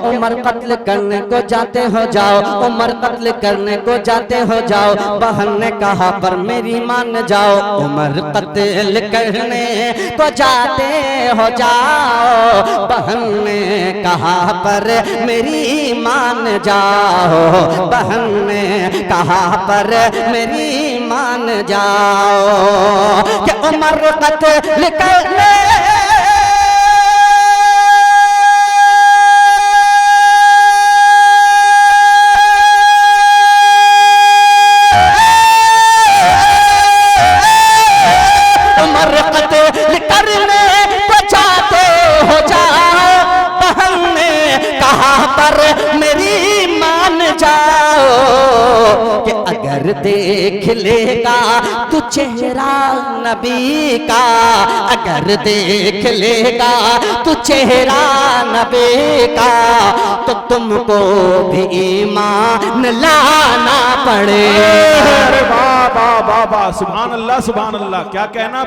उमर कत्ल करने को जाते हो जाओ, उमर कत्ल करने को जाते हो जाओ। बहन ने कहा पर मेरी मान जाओ, उमर कत्ल करने को जाते हो जाओ। बहन ने कहा पर मेरी मान जाओ, बहन ने कहा पर मेरी मान जाओ कि उमर कत्ल करने देख लेगा तू चेहरा नबी का, अगर देख लेगा तू चेहरा नबी का तो तुमको भी ईमान लाना पड़े। अरे वाह वाह वाह वाह, सुभान अल्लाह, क्या कहना भाई।